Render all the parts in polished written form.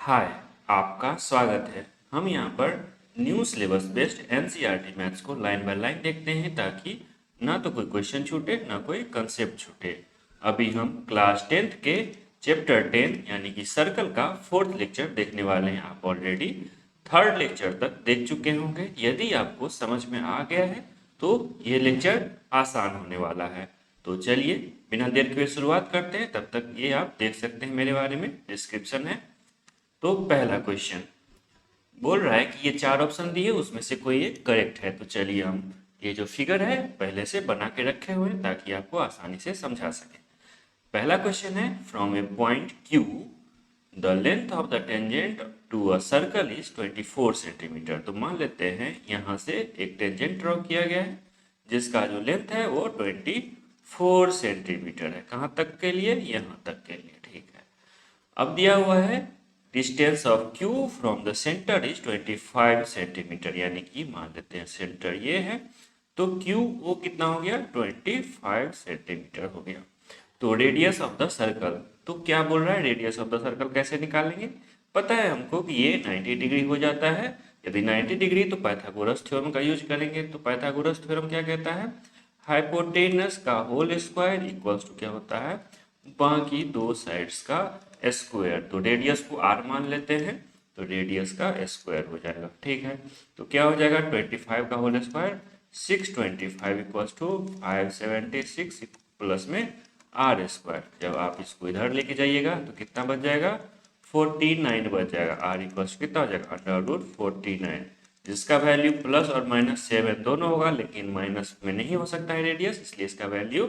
हाय, आपका स्वागत है। हम यहाँ पर new syllabus based NCERT maths को लाइन बाय लाइन देखते हैं ताकि ना तो कोई क्वेश्चन छूटे ना कोई कंसेप्ट छूटे। अभी हम क्लास 10th के चैप्टर 10 यानी कि सर्कल का 4th लेक्चर देखने वाले हैं। आप ऑलरेडी 3rd लेक्चर तक देख चुके होंगे। यदि आपको समझ में आ गया है तो ये लेक्चर आसान होने वाला है। तो चलिए बिना देर के शुरुआत करते हैं। तब तक ये आप देख सकते हैं मेरे बारे में, डिस्क्रिप्शन है। तो पहला क्वेश्चन बोल रहा है कि ये 4 ऑप्शन दिए उसमें से कोई एक करेक्ट है। तो चलिए हम ये जो फिगर है पहले से बना के रखे हुए हैं ताकि आपको आसानी से समझा सके। पहला क्वेश्चन है from a point Q the length of the tangent to a circle is 24 centimetre. तो मान लेते हैं यहाँ से एक टेंजेंट ड्रॉ किया गया है जिसका जो लेंथ है वो 24 सेंटीमीटर है। कहाँ तक के लिए? यहाँ तक के लिए। ठीक है, अब दिया हुआ है distance of Q from the centre is 25 centimetre, यानी कि मान लेते हैं सेंटर ये है तो Q वो कितना हो गया? 25 सेंटीमीटर हो गया। तो रेडियस ऑफ द सर्कल, तो क्या बोल रहा है रेडियस ऑफ द सर्कल कैसे निकालेंगे? पता है हमको कि ये 90 डिग्री हो जाता है। यदि 90 डिग्री तो पाइथागोरस थ्योरम का यूज करेंगे। तो पाइथागोरस थ्योरम क्या कहता है? हाइपोटेनस का होल स्क्वायर इक्वल्स टू क्या होता है? बाकी दो साइड्स का स्क्वायर। तो रेडियस को r मान लेते हैं तो रेडियस का स्क्वायर हो जाएगा। ठीक है, तो क्या हो जाएगा? 25 का whole square 625 equals to 576 plus में r स्क्वायर। जब आप इसको इधर लेके जाइएगा तो कितना बच जाएगा? 49 बच जाएगा। r इक्वल्स कितना हो जाएगा? √49, जिसका वैल्यू प्लस और माइनस 7 दोनों होगा, लेकिन माइनस में नहीं हो सकता है रेडियस, इसलिए इसका वैल्यू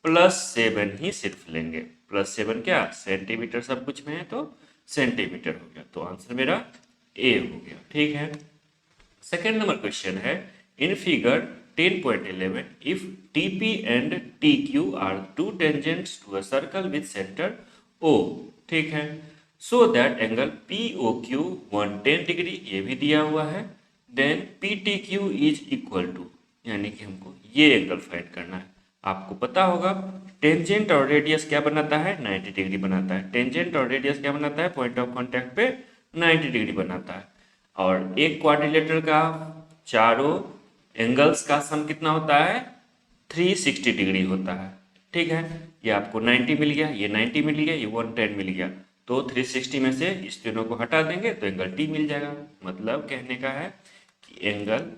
+7 ही सिर्फ लेंगे। +7 क्या? सेंटीमीटर, सब कुछ में है तो सेंटीमीटर हो गया। तो आंसर मेरा ए हो गया। ठीक है, सेकेंड नंबर क्वेश्चन है in figure 10.11 if TP and TQ are two tangents to a circle with centre O। ठीक है, so that angle POQ 110 degree, ये भी दिया हुआ है। Then PTQ is equal to, यानी कि हमको ये एंगल फाइंड करना है। आपको पता होगा टेंजेंट और रेडियस क्या बनाता है? 90 डिग्री बनाता है। टेंजेंट और रेडियस क्या बनाता है? पॉइंट ऑफ कांटेक्ट पे 90 डिग्री बनाता है। और एक क्वाड्रिलेटरल का चारों एंगल्स का सम कितना होता है? 360 डिग्री होता है। ठीक है, ये आपको 90 मिल गया, ये 90 मिल गया, ये 110 मिल गया। तो 360 में से इस तीनों को हटा देंगे तो एंगल T मिल जाएगा। मतलब कहने का है कि angle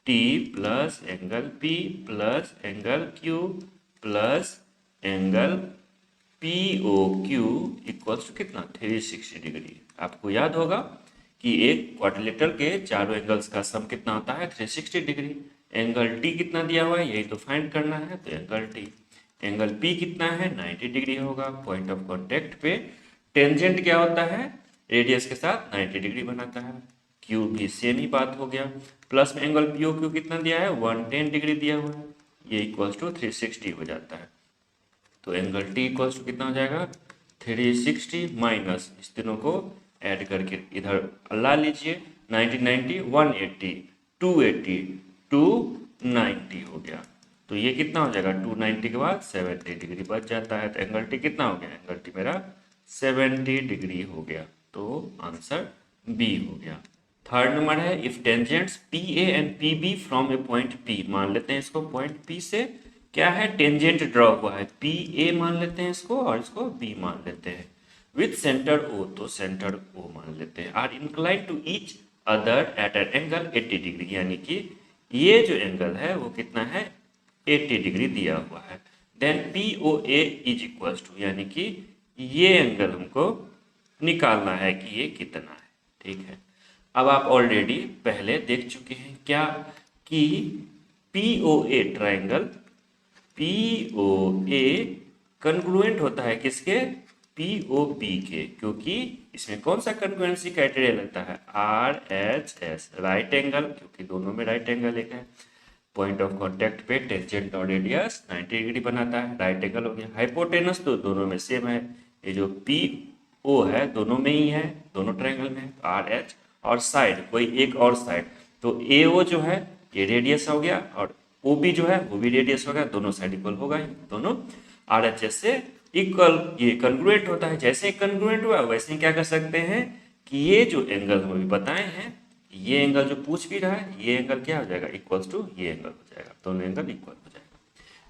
T plus angle P plus angle Q plus angle POQ equals to कितना? 360 डिग्री। आपको याद होगा कि एक क्वाड्रिलेटरल के चारों एंगल्स का सम कितना होता है? 360 डिग्री। एंगल T कितना दिया हुआ है यही तो फाइंड करना है। तो एंगल T, एंगल P कितना है? 90 डिग्री होगा। पॉइंट ऑफ कांटेक्ट पे टेंजेंट क्या होता है? रेडियस के साथ 90 डिग्री बनाता है। Q भी सेम ही बात हो गया। प्लस में एंगल POQ कितना दिया है? 110 डिग्री दिया हुआ है, ये इक्वल्स टू 360 हो जाता है। तो एंगल T इक्वल्स टू कितना हो जाएगा? 360 माइनस इस तीनों को ऐड करके इधर ला लीजिए। 90 90 180 280 290 हो गया। तो ये कितना हो जाएगा? 290 के बाद 70 डिग्री बच जाता है। तो एंगल T कितना हो गया? एंगल T मेरा 70 डिग्री हो गया। तो आंसर बी हो गया। थर्ड नंबर है if tangents PA and PB from a point P। मान लेते हैं इसको पॉइंट P से क्या है? टेंजेंट ड्रॉ हुआ है। PA मान लेते हैं इसको और इसको B मान लेते हैं। विथ सेंटर O, तो सेंटर O मान लेते हैं। Are incline to each other at an angle 80 degree, यानी कि ये जो एंगल है वो कितना है? 80 डिग्री दिया हुआ है। Then POA is equals to, यानी कि ये एंगल हमको निकालना है कि ये कितना है। ठीक है, अब आप ऑलरेडी पहले देख चुके हैं क्या कि POA ट्राइंगल POA कन्ग्रुएंट होता है किसके? POP के, क्योंकि इसमें कौन सा कन्ग्रुएंसी क्राइटेरिया लगता है? RHS, राइट एंगल, क्योंकि दोनों में राइट एंगल एक है। पॉइंट ऑफ कांटेक्ट पे टेंजेंट और रेडियस 90 डिग्री बनाता है, राइट एंगल हो गया। हाइपोटेनस तो दोनों में सेम है, ये जो PO है दोनों में ही है, दोनों ट्राइंगल में RH। और साइड कोई एक और साइड, तो AO जो है ये रेडियस हो गया और OB जो है वो भी रेडियस हो गया, दोनों साइड इक्वल होगा ही, दोनों RHS से इक्वल ये कन्ग्रुएंट होता है। जैसे ही कन्ग्रुएंट हुआ वैसे ही क्या कर सकते हैं कि ये जो एंगल हम अभी बताए हैं, ये एंगल जो पूछ भी रहा है, ये एंगल क्या हो जाएगा, इक्वल्स टू ये एंगल हो जाएगा, दोनों एंगल इक्वल हो जाएगा।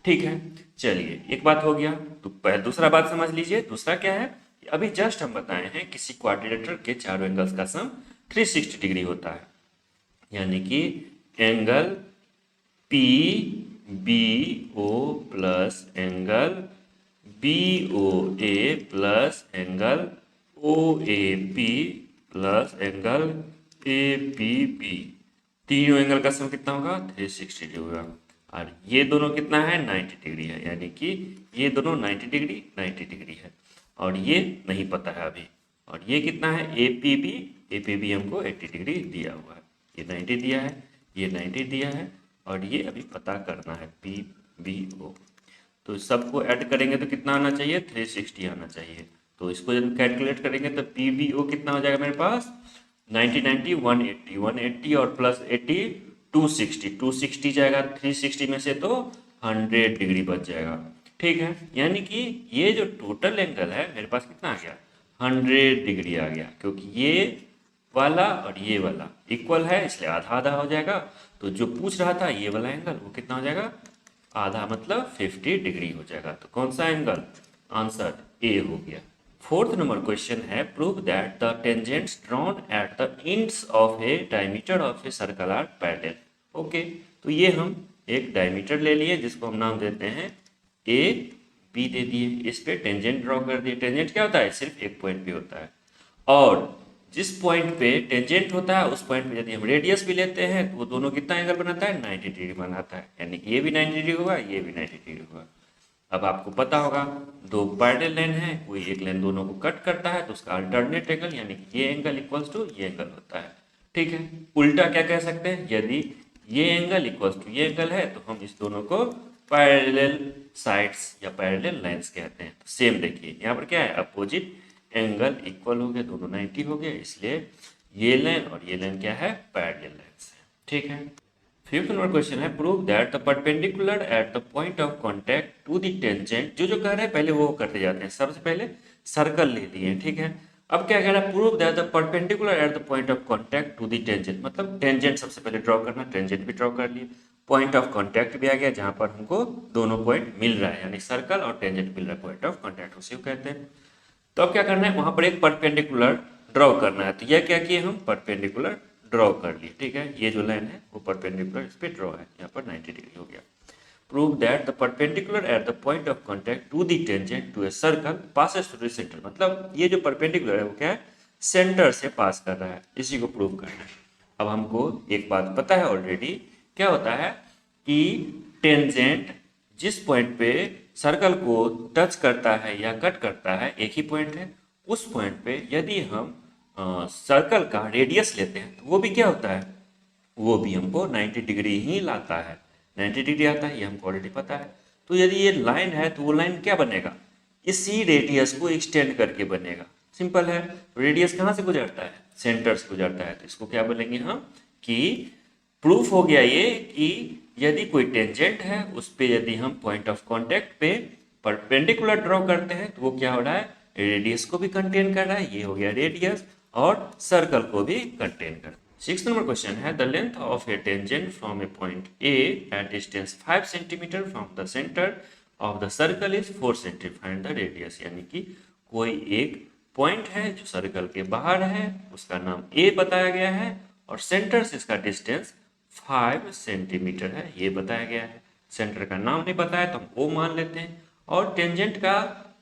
ठीक है, चलिए एक बात हो गया। तो दूसरा बात समझ लीजिए, दूसरा क्या है, अभी जस्ट हम बताए हैं किसी क्वाड्रिलेटरल के चारों एंगल्स का सम 360 डिग्री होता है, यानी कि angle P B O plus angle B O A plus angle O A P plus angle A P B, तीनों एंगल का सम कितना होगा, 360 डिग्री होगा। और ये दोनों कितना है, 90 डिग्री है, यानी कि ये दोनों 90 डिग्री है, और ये नहीं पता है अभी। और ये कितना है, ए पी बी हमको 80 डिग्री दिया हुआ है, ये 90 दिया है, ये 90 दिया है, और ये अभी पता करना है पी बी ओ। तो सबको ऐड करेंगे तो कितना आना चाहिए, 360 आना चाहिए। तो इसको जब कैलकुलेट करेंगे तो पी बी ओ कितना हो जाएगा मेरे पास, 90 90 180, 180 और प्लस 80 260, 260 जाएगा 360 में से, तो 100 डिग्री बच जाएगा। ठीक है, यानी कि ये जो टोटल एंगल है मेरे पास कितना आ गया, 100 डिग्री आ गया, क्योंकि ये वाला और ये वाला इक्वल है, इसलिए आधा आधा हो जाएगा। तो जो पूछ रहा था ये वाला एंगल वो कितना हो जाएगा, आधा मतलब 50 डिग्री हो जाएगा। तो कौन सा एंगल, आंसर ए हो गया। फोर्थ नंबर क्वेश्चन है, prove that the tangents drawn at the ends of a diameter of a circle are parallel. Okay, तो ये हम एक डायमीटर ले लिए जिसको हम नाम देते हैं ए बी दे दिए, इस पे टेंजेंट ड्रॉ कर दिए। टेंजेंट क्या होता है, सिर्फ एक पॉइंट पे होता है, और जिस पॉइंट पे टेंजेंट होता है उस पॉइंट पे यदि हम रेडियस भी लेते हैं तो वो दोनों कितना एंगल बनाता है, 90 डिग्री बनाता है, यानी कि ये भी 90 डिग्री होगा, ये भी 90 डिग्री होगा। अब आपको पता होगा दो पैरेलल लाइन है, कोई एक लाइन दोनों को कट करता है तो उसका अल्टरनेट एंगल यानी कि ये एंगल इक्वल्स टू ये एंगल होता है। ठीक है, उल्टा क्या कह सकते हैं, यदि ये एंगल इक्वल्स टू ये एंगल है तो हम इस दोनों को पैरेलल साइड्स या पैरेलल लाइंस कहते हैं। तो सेम देखिए यहाँ पर क्या है, अपोजिट एंगल इक्वल हो गए, दोनों 90 हो गए, इसलिए ये लाइन और ये लाइन क्या है, पैरेलल लाइंस है। ठीक है, फिफ्थ नंबर क्वेश्चन है, prove that the perpendicular at the point of contact to the tangent. जो कह रहे हैं पहले वो करते जाते हैं, सबसे पहले सर्कल ले लिए। ठीक है, अब क्या कह रहा है, prove that the perpendicular at the point of contact to the tangent, मतलब टेंजेंट सबसे पहले ड्रॉ करना, टेंजेंट भी ड्रॉ कर लिए, पॉइंट ऑफ कांटेक्ट भी आ गया जहां पर हमको दोनों पॉइंट मिल रहा है, यानी सर्कल और टेंजेंट मिल रहा है, पॉइंट ऑफ कांटेक्ट उसी को कहते हैं। तो अब क्या करना है, वहां पर एक परपेंडिकुलर ड्रॉ करना है। तो यह क्या किए हम, परपेंडिकुलर ड्रॉ कर लिए। ठीक है, ये जो लाइन है वो परपेंडिकुलर इस पे ड्रॉ है, यहाँ पर 90 डिग्री हो गया। Prove that the perpendicular at the point of contact to the tangent to a circle passes through the centre, मतलब ये जो परपेंडिकुलर है वो क्या है, सेंटर से पास कर रहा है, इसी को प्रूव करना है। अब हमको एक बात पता है ऑलरेडी, क्या होता है कि टेंजेंट जिस पॉइंट पे सर्कल को टच करता है या कट करता है, एक ही पॉइंट है, उस पॉइंट पे यदि हम सर्कल का रेडियस लेते हैं तो वो भी क्या होता है, वो भी हमको 90 डिग्री ही लाता है, 90 डिग्री आता है, ये हमको ऑलरेडी पता है। तो यदि ये लाइन है तो वो लाइन क्या बनेगा, इसी रेडियस को एक्सटेंड करके बनेगा। सिंपल है, रेडियस कहाँ से गुजरता है, सेंटर से गुजरता है, तो इसको क्या बोलेंगे हम, कि प्रूफ हो गया ये कि यदि कोई टेंजेंट है उस पे यदि हम पॉइंट ऑफ कांटेक्ट पे परपेंडिकुलर ड्रॉ करते हैं तो वो क्या हो रहा है, रेडियस को भी कंटेन कर रहा है, ये हो गया रेडियस, और सर्कल को भी कंटेन कर रहा है। सिक्स्थ नंबर क्वेश्चन है, the length of A tangent from a point A at distance 5 centimetre from the centre of the circle is 4 centimetre, find the radius. यानी कि कोई एक पॉइंट है जो सर्कल के बाहर है, उसका नाम ए बताया गया है, और सेंटर से इसका डिस्टेंस 5 सेंटीमीटर है, ये बताया गया है। सेंटर का नाम नहीं पता है तो हम ओ मान लेते हैं, और टेंजेंट का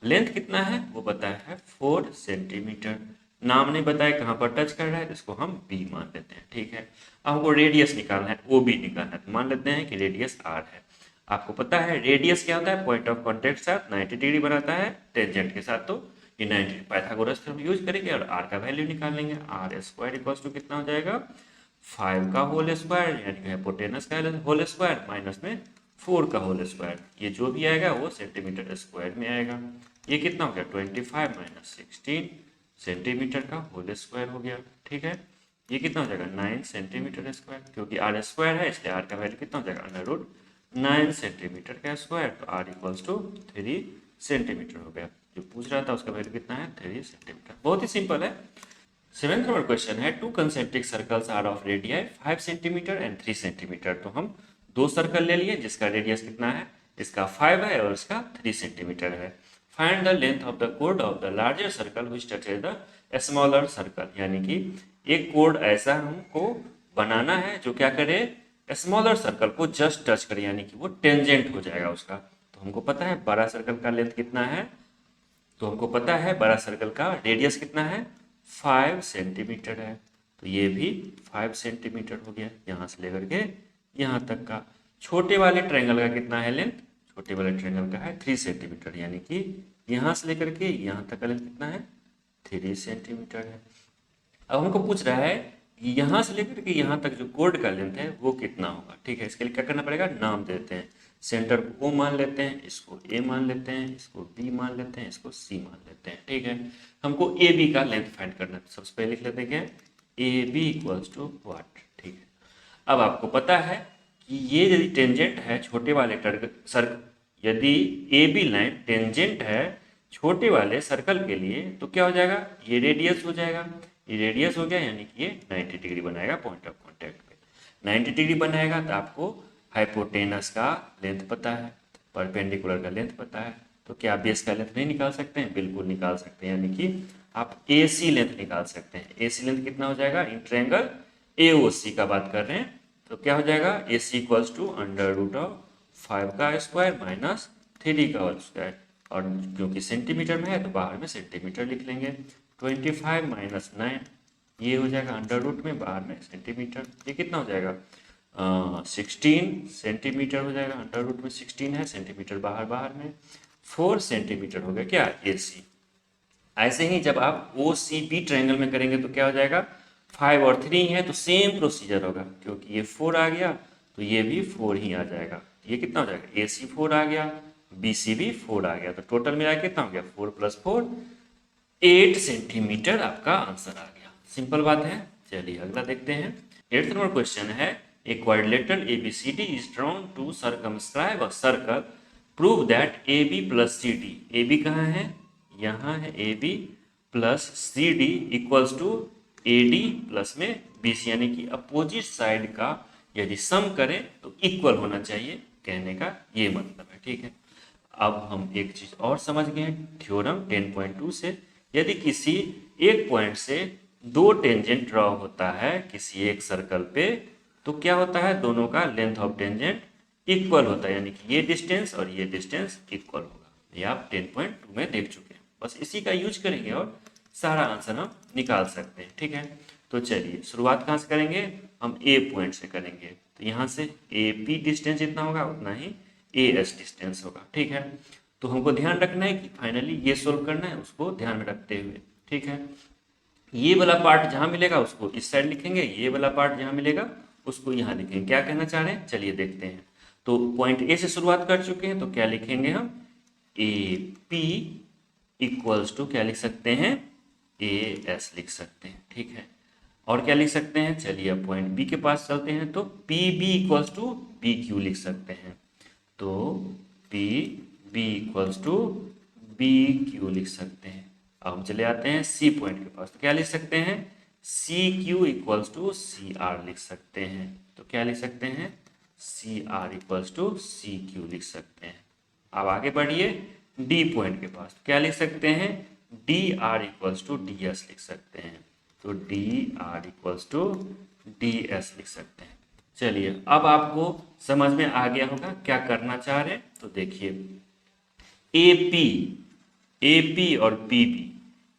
लेंथ कितना है वो बताया है 4 सेंटीमीटर, नाम नहीं बताया कहाँ पर टच कर रहा है, तो इसको हम बी मान लेते हैं। ठीक है, अब हमको रेडियस निकालना है, ओ बी निकालना है, तो मान लेते हैं कि रेडियस आर है। आपको पता है रेडियस क्या होता है, पॉइंट ऑफ कॉन्टेक्ट साथ 90 डिग्री बनाता है टेंजेंट के साथ, तो ये 90 पाइथागोरस हम यूज करेंगे और आर का वैल्यू निकाल लेंगे। आर स्क्वायर इक्वल्स टू कितना हो जाएगा, 5 का होल स्क्वायर यानी कि हाइपोटेनस का होल स्क्वायर माइनस में 4 का होल स्क्वायर, ये जो भी आएगा वो सेंटीमीटर स्क्वायर में आएगा। ये कितना हो गया, 25 माइनस 16 सेंटीमीटर का होल स्क्वायर हो गया। ठीक है, ये कितना हो जाएगा, 9 सेंटीमीटर स्क्वायर, क्योंकि आर स्क्वायर है इसलिए आर का वैल्यू कितना हो जाएगा, √9 सेंटीमीटर का स्क्वायर, तो आर इक्वल्स टू 3 सेंटीमीटर हो गया। जो पूछ रहा था उसका वैल्यू कितना है, 3 सेंटीमीटर। बहुत ही सिंपल है। सेवेंथ नंबर क्वेश्चन है, two concentric circles are of radii 5 centimetre and 3 centimetre. तो हम दो सर्कल ले लिए जिसका रेडियस कितना है, इसका 5 है और इसका 3 सेंटीमीटर है। Find the length of the code of the larger circle which touches the smaller circle. यानी कि एक कोड ऐसा हमको बनाना है जो क्या करे, स्मॉलर सर्कल को जस्ट टच करे, यानी कि वो टेंजेंट हो जाएगा उसका। तो हमको पता है बड़ा सर्कल का लेंथ कितना है, तो हमको पता है बड़ा सर्कल का रेडियस कितना है, 5 सेंटीमीटर है। तो ये भी 5 सेंटीमीटर हो गया यहाँ से लेकर के यहाँ तक का। छोटे वाले ट्रायंगल का कितना है लेंथ, छोटे वाले ट्रायंगल का है 3 सेंटीमीटर, यानी कि यहाँ से लेकर के यहाँ तक का लेंथ कितना है, 3 सेंटीमीटर है। अब हमको पूछ रहा है कि यहाँ से लेकर के यहाँ तक जो कोड का लेंथ है वो कितना होगा। ठीक है, इसके लिए क्या करना पड़ेगा, नाम देते हैं। सेंटर को O मान लेते हैं, इसको A मान लेते हैं, इसको B मान लेते हैं, इसको C मान लेते हैं। ठीक है, हमको AB का लेंथ फाइंड करना है। सबसे पहले लिख लेते हैं क्या, AB इक्वल्स टू व्हाट। ठीक है, अब आपको पता है कि ये यदि टेंजेंट है छोटे वाले यदि AB लाइन टेंजेंट है छोटे वाले सर्कल के लिए तो क्या हो जाएगा, ये रेडियस हो जाएगा। ये रेडियस हो गया यानी कि ये 90 डिग्री बनाएगा पॉइंट ऑफ कॉन्टैक्ट पे। 90 डिग्री बनाएगा तो आपको हाइपोटेनस का लेंथ पता है, परपेंडिकुलर का लेंथ पता है, तो क्या आप बेस का लेंथ नहीं निकाल सकते हैं, बिल्कुल निकाल सकते हैं। यानी कि आप AC लेंथ निकाल सकते हैं। AC लेंथ कितना हो जाएगा, इन ट्रायंगल AOC का बात कर रहे हैं, तो क्या हो जाएगा, AC इक्वल्स टू √5 का स्क्वायर माइनस 3 का होल स्क्वायर, और क्योंकि सेंटीमीटर में है तो बाहर में सेंटीमीटर लिख लेंगे। 25 माइनस 9 ये हो जाएगा अंडर रूट में, बाहर में सेंटीमीटर, ये कितना हो जाएगा 16 सेंटीमीटर हो जाएगा। अंडर रूट में 16 है, सेंटीमीटर बाहर बाहर में, 4 सेंटीमीटर हो गया क्या AC। ऐसे ही जब आप OCB ट्रायंगल में करेंगे तो क्या हो जाएगा, 5 और 3 है तो सेम प्रोसीजर होगा, क्योंकि ये 4 आ गया तो ये भी 4 ही आ जाएगा। ये कितना हो जाएगा, AC 4 आ गया, BC भी 4 आ गया, तो टोटल मिला कितना हो गया, 4 + 4 8 सेंटीमीटर आपका आंसर आ गया। सिंपल बात है। चलिए अगला देखते हैं। 8th नंबर क्वेश्चन है, a quadrilateral ABCD is drawn to circumscribe a circle, prove that AB + CD, AB कहाँ है, यहाँ है, AB + CD equals to AD plus में BC, यानी कि अपोजिट साइड का यदि सम करें तो इक्वल होना चाहिए, कहने का ये मतलब है। ठीक है, अब हम एक चीज और समझ गए हैं थ्योरम 10.2 से, यदि किसी एक पॉइंट से दो टेंजेंट ड्रॉ होता है किसी एक सर्कल पे, तो क्या होता है, दोनों का लेंथ ऑफ टेंजेंट इक्वल होता है, यानी कि ये डिस्टेंस और ये डिस्टेंस इक्वल होगा। ये आप 10.2 में देख चुके हैं, बस इसी का यूज करेंगे और सारा आंसर हम निकाल सकते हैं। ठीक है, तो चलिए शुरुआत कहाँ से करेंगे, हम A पॉइंट से करेंगे, तो यहाँ से AP डिस्टेंस जितना होगा उतना ही AS डिस्टेंस होगा। ठीक है, तो हमको ध्यान रखना है कि फाइनली ये सोल्व करना है, उसको ध्यान में रखते हुए। ठीक है, ये वाला पार्ट जहाँ मिलेगा उसको इस साइड लिखेंगे, ये वाला पार्ट जहाँ मिलेगा उसको यहाँ लिखेंगे। क्या कहना चाह रहे हैं, चलिए देखते हैं। तो पॉइंट A से शुरुआत कर चुके हैं, तो क्या लिखेंगे हम, AP इक्वल्स टू क्या लिख सकते हैं, AS लिख सकते हैं। ठीक है, और क्या लिख सकते हैं, चलिए अब पॉइंट B के पास चलते हैं, तो PB इक्वल्स टू BQ लिख सकते हैं। तो PB इक्वल्स टू BQ लिख सकते हैं। अब हम चले आते हैं C पॉइंट के पास, तो क्या लिख सकते हैं, CQ इक्वल्स टू CR लिख सकते हैं। तो क्या लिख सकते हैं, CR इक्वल्स टू CQ लिख सकते हैं। अब आगे बढ़िए D पॉइंट के पास, तो क्या लिख सकते हैं, DR इक्वल्स टू DS लिख सकते हैं। तो DR इक्वल्स टू DS लिख सकते हैं। चलिए अब आपको समझ में आ गया होगा क्या करना चाह रहे हैं, तो देखिए AP और PB,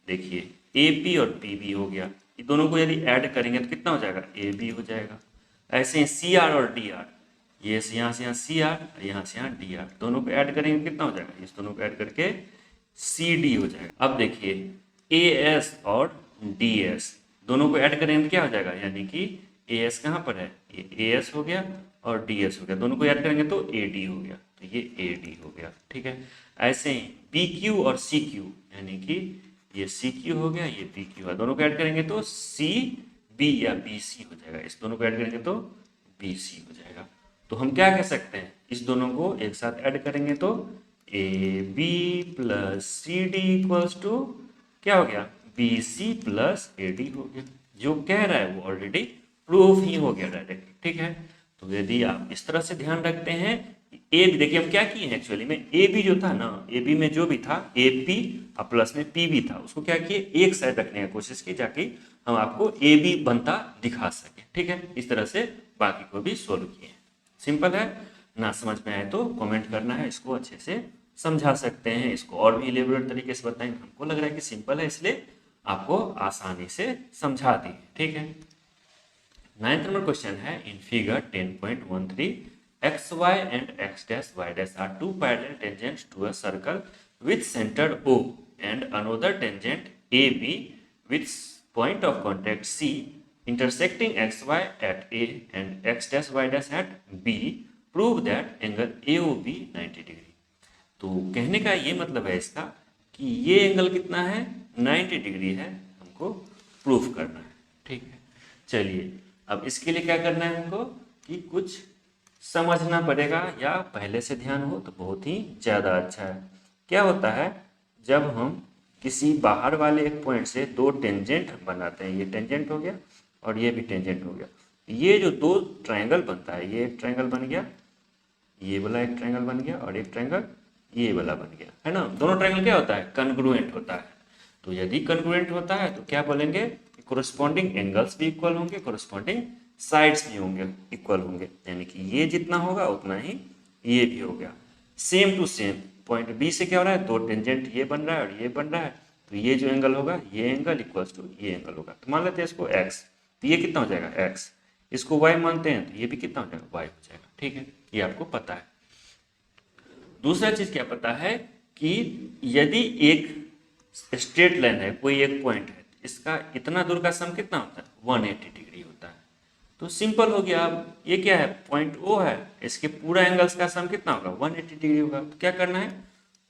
देखिए AP और PB हो गया, ये दोनों को यदि ऐड करेंगे तो कितना हो जाएगा, AB हो जाएगा। ऐसे ही CR और DR, ये यहाँ से यहाँ CR, यहाँ से यहाँ DR, दोनों को ऐड करेंगे कितना हो जाएगा, इस दोनों को ऐड करके CD हो जाएगा। अब देखिए AS और DS दोनों को ऐड करेंगे तो क्या हो जाएगा, यानी कि AS कहाँ पर है, ये AS हो गया और DS हो गया, दोनों को ऐड करेंगे तो AD हो गया, तो ये AD हो गया। ठीक है, ऐसे ही PQ और CQ, यानी कि ये CQ हो गया, ये PQ है, दोनों को ऐड करेंगे तो CB या BC हो जाएगा, इस दोनों को ऐड करेंगे तो BC हो जाएगा। तो हम क्या कह सकते हैं, इस दोनों को एक साथ ऐड करेंगे तो AB + CD इक्वल्स टू क्या हो गया, BC प्लस AD हो गया। जो कह रहा है वो ऑलरेडी प्रूफ ही हो गया डायरेक्ट, ठीक है। तो यदि आप इस तरह से ध्यान रखते हैं, ए बी, देखिए हम क्या किए हैं एक्चुअली में, ए बी जो था ना, ए बी में जो भी था ए पी और प्लस में पी भी था, उसको क्या किए एक साइड रखने की कोशिश की, ताकि हम आपको ए बी बनता दिखा सके, ठीक है। इस तरह से बाकी को भी सोल्व किए। सिंपल है ना, समझ में आए तो कमेंट करना है, इसको अच्छे से समझा सकते हैं, इसको और भी इलेबोरेट तरीके से बताएंगे। हमको लग रहा है कि सिंपल है, इसलिए आपको आसानी से समझा दी, ठीक है। 9th नंबर क्वेश्चन है, in figure 10.13 x y and x dash y dash are two parallel tangents to a circle with centre O and another tangent AB with point of contact C intersecting XY at A and X dash Y dash at B, prove that angle AOB 90 degree. तो कहने का ये मतलब है इसका कि ये angle कितना है, 90 डिग्री है, हमको प्रूफ करना है, ठीक है। चलिए अब इसके लिए क्या करना है हमको कि कुछ समझना पड़ेगा, या पहले से ध्यान हो तो बहुत ही ज़्यादा अच्छा है। क्या होता है जब हम किसी बाहर वाले एक पॉइंट से दो टेंजेंट बनाते हैं, ये टेंजेंट हो गया और ये भी टेंजेंट हो गया, ये जो दो ट्रायंगल बनता है, ये एक ट्रायंगल बन गया, ये वाला एक ट्रायंगल बन गया और एक ट्रायंगल ये वाला बन गया, है ना। दोनों ट्रायंगल क्या होता है, कन्ग्रुएंट होता है। तो यदि कन्ग्रुएंट होता है तो क्या बोलेंगे, कोरोस्पॉन्डिंग एंगल्स भी इक्वल होंगे, कोरोस्पॉन्डिंग साइड्स भी होंगे, इक्वल होंगे, यानी कि ये जितना होगा उतना ही ये भी हो गया। Same to same point B से क्या हो रहा है, दो टेंजेंट ये बन रहा है और ये बन रहा है, तो ये जो एंगल होगा ये एंगल इक्वल्स टू ये एंगल होगा। तो मान लेते हैं इसको x, तो ये कितना हो जाएगा x, इसको y मानते हैं तो ये भी कितना हो जाएगा y हो जाएगा, ठीक है। ये आपको पता है। दूसरा चीज क्या पता है कि यदि एक स्ट्रेट लाइन है, कोई एक पॉइंट है, इसका इतना दूर का सम कितना होता है, 180 डिग्री होता है। तो सिंपल हो गया। अब ये क्या है, पॉइंट O है, इसके पूरा एंगल्स का सम कितना होगा, 180 डिग्री होगा। तो क्या करना है,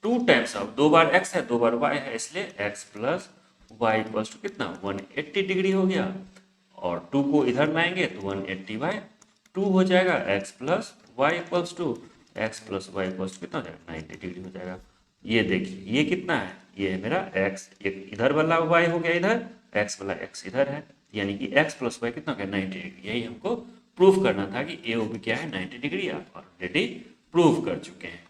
2 टाइम्स ऑफ, 2 बार x है 2 बार y है, इसलिए x plus y equals to कितना, 180 डिग्री हो गया। और 2 को इधर लाएंगे तो 180/2 हो जाएगा, x plus y equals to x plus y equals to कितना हो जाएगा, 90 डिग्री हो जाएगा। ये देखिए ये कितना है, ये है मेरा x, एक इधर वाला y हो गया इधर, x वाला x इधर है, यानी कि x प्लस वाई कितना हो गया, 90 डिग्री। यही हमको प्रूफ करना था कि AOB क्या है, 90 डिग्री, आप ऑलरेडी प्रूफ कर चुके हैं।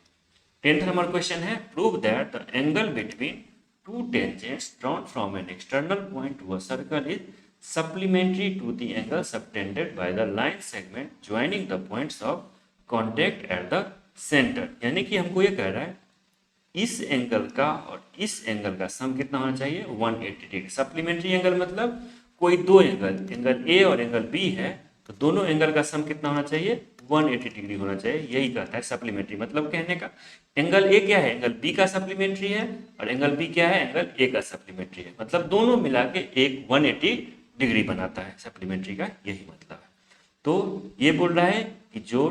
10th नंबर क्वेश्चन है, prove that the angle between two tangents drawn from an external point to a circle is supplementary to the angle subtended by the line segment joining the points of contact at the center। यानी कि हमको ये कह रहा है इस angle का और इस एंगल का सम कितना होना चाहिए, 180 डिग्री। सप्लीमेंट्री एंगल मतलब कोई दो एंगल, एंगल ए और एंगल बी है, तो दोनों एंगल का सम कितना होना चाहिए, 180 डिग्री होना चाहिए। यही कहता है सप्लीमेंट्री, मतलब कहने का एंगल ए क्या है, एंगल बी का सप्लीमेंट्री है, और एंगल बी क्या है, एंगल ए का सप्लीमेंट्री है, मतलब दोनों मिला के एक 180 डिग्री बनाता है। सप्लीमेंट्री का यही मतलब है। तो ये बोल रहा है कि जो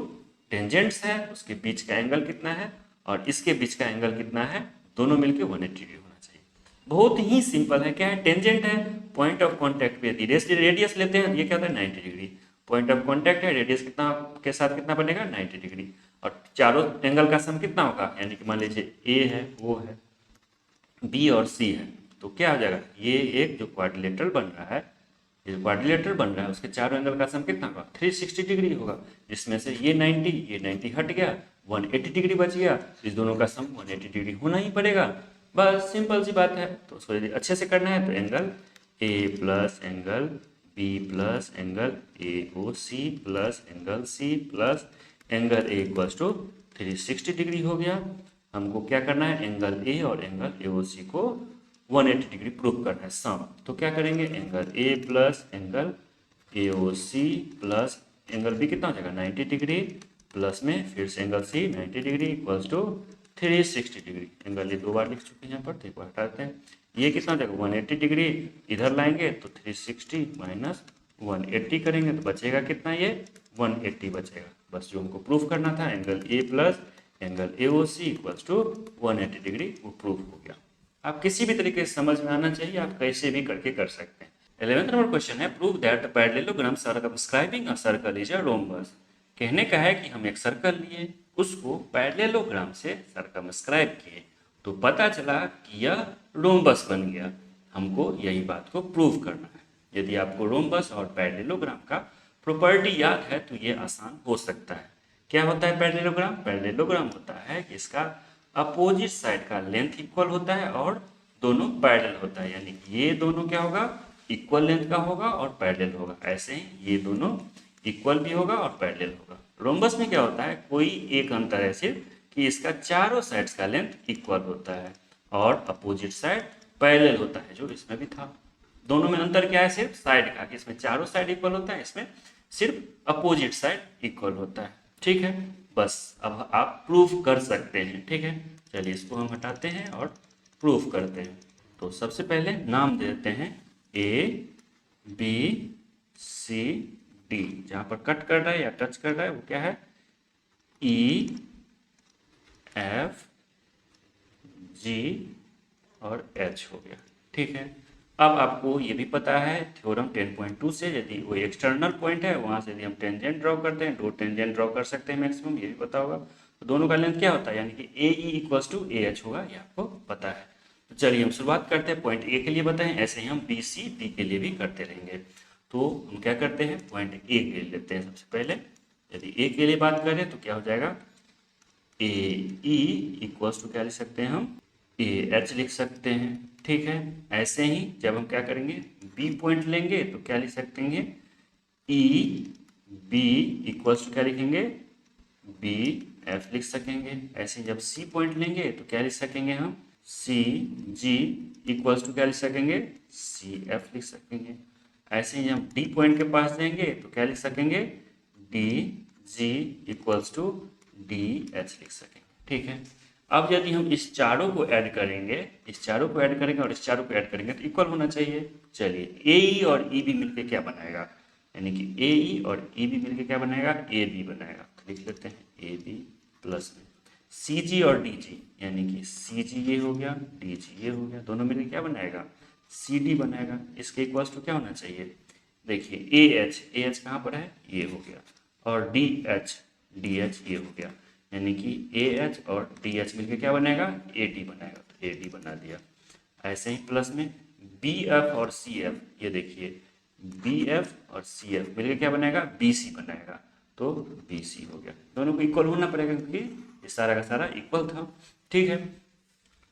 टेंजेंट्स है उसके बीच का एंगल कितना है और इसके बीच का एंगल कितना है, दोनों मिलके 180 डिग्री होना चाहिए। बहुत ही सिंपल है। क्या है, टेंजेंट है, पॉइंट ऑफ कॉन्टैक्ट पे यदि रेडियस लेते हैं, ये क्या होता है 90 डिग्री। पॉइंट ऑफ कॉन्टैक्ट है, रेडियस कितना के साथ कितना बनेगा, 90 डिग्री, और चारों एंगल का सम कितना होगा, यानी कि मान लीजिए ए है, वो है, बी और सी है, तो क्या हो जाएगा, ये एक जो क्वाड्रिलेटरल बन रहा है, ये जो क्वाड्रिलेटरल बन रहा है उसके चारों एंगल का सम कितना होगा, 360 डिग्री होगा, जिसमें से ये 90 हट गया, 180 डिग्री बच गया, इस दोनों का सम 180 डिग्री होना ही पड़ेगा। बस सिंपल सी बात है। तो उसको यदि अच्छे से करना है तो angle A plus angle B plus angle AOC plus angle C plus angle A equals to 360 degree हो गया। हमको क्या करना है, एंगल A और एंगल AOC को 180 डिग्री प्रूव करना है सम। तो क्या करेंगे, angle A plus angle AOC plus angle B कितना हो जाएगा, 90 डिग्री, प्लस में फिर से angle C 90 degree equals to 360 degree. Angle ये दो बार लिख चुके हैं यहाँ पर, तो एक बार हटाते हैं। ये कितना हो जाएगा, 180 डिग्री, इधर लाएंगे तो 360 माइनस 180 करेंगे तो बचेगा कितना, ये 180 बचेगा। बस जो हमको प्रूफ करना था, angle A plus angle AOC equals to 180 degree, वो प्रूफ हो गया। आप किसी भी तरीके से समझ में आना चाहिए, आप कैसे भी करके कर सकते हैं। 11th नंबर क्वेश्चन है, prove that the parallelogram circumscribing a circle is a rhombus. कहने का है कि हम एक सर्कल लिए, उसको पैरेललोग्राम से सर्कमस्क्राइब किए, तो पता चला कि यह रोम्बस बन गया। हमको यही बात को प्रूव करना है। यदि आपको रोम्बस और पैरेललोग्राम का प्रॉपर्टी याद है तो ये आसान हो सकता है। क्या होता है पैरेललोग्राम? पैरेललोग्राम होता है कि इसका अपोजिट साइड का लेंथ इक्वल होता है और दोनों पैरेलल होता है, यानी कि ये दोनों क्या होगा, इक्वल लेंथ का होगा और पैरेलल होगा। ऐसे ही ये दोनों इक्वल भी होगा और पैरेलल होगा। रोम्बस में क्या होता है, कोई एक अंतर है सिर्फ कि इसका चारों साइड्स का लेंथ इक्वल होता है और अपोजिट साइड पैरेलल होता है, जो इसमें भी था। दोनों में अंतर क्या है, सिर्फ साइड का, कि इसमें चारों साइड इक्वल होता है, इसमें सिर्फ अपोजिट साइड इक्वल होता है। ठीक है, बस अब आप प्रूफ कर सकते हैं। ठीक है, चलिए इसको हम हटाते हैं और प्रूफ करते हैं। तो सबसे पहले नाम देते हैं ए बी सी डी। जहाँ पर कट कर रहा है या टच कर रहा है वो क्या है, ई एफ जी और एच हो गया। ठीक है, अब आपको ये भी पता है थ्योरम 10.2 से, यदि वो एक्सटर्नल पॉइंट है वहाँ से यदि हम टेंजेंट ड्रॉ करते हैं, 2 टेंजेंट ड्रॉ कर सकते हैं मैक्सिमम, ये भी पता होगा। तो दोनों का लेंथ क्या होता है, यानी कि A E equals to A H होगा, ये आपको पता है। तो चलिए हम शुरुआत करते हैं। पॉइंट ए के लिए बताएं, ऐसे ही हम बी सी डी के लिए भी करते रहेंगे। तो हम क्या करते हैं, पॉइंट ए के लिए लेते हैं सबसे पहले। यदि ए के लिए बात करें तो क्या हो जाएगा, ए ई इक्वल्स टू क्या लिख सकते हैं हम, ए एच लिख सकते हैं। ठीक है, ऐसे ही जब हम क्या करेंगे, बी पॉइंट लेंगे तो क्या लिख सकते हैं, ई बी इक्वल्स टू क्या लिखेंगे, बी एफ लिख सकेंगे। ऐसे ही जब सी पॉइंट लेंगे तो क्या लिख सकेंगे हम, सी जी इक्वल्स टू क्या लिख सकेंगे, सी एफ लिख सकेंगे। ऐसे ही हम डी पॉइंट के पास जाएंगे तो क्या लिख सकेंगे, D G equals to D H लिख सकेंगे। ठीक है, अब यदि हम इस चारों को ऐड करेंगे, इस चारों को ऐड करेंगे और इस चारों को ऐड करेंगे तो इक्वल होना चाहिए। चलिए ए ई और ई बी मिलकर क्या बनाएगा, यानी कि ए ई और ई बी मिलकर क्या बनाएगा, ए बी बनाएगा। तो लिख लेते हैं ए बी प्लस में सी जी और डी जी, यानी कि सी जी ये हो गया, डी जी ये हो गया, दोनों मिलकर क्या बनाएगा, सी डी बनाएगा। इसके इक्वल्स टू क्या होना चाहिए, देखिए ए एच कहाँ पर है, ये हो गया, और डी एच ये हो गया, यानी कि ए एच और डी एच मिलकर क्या बनेगा, ए डी बनाएगा। तो ए डी बना दिया। ऐसे ही प्लस में बी एफ और सी एफ, ये देखिए बी एफ और सी एफ मिलकर क्या बनेगा, बी सी बनाएगा। तो बी सी हो गया। दोनों को इक्वल होना पड़ेगा क्योंकि ये सारा का सारा इक्वल था। ठीक है,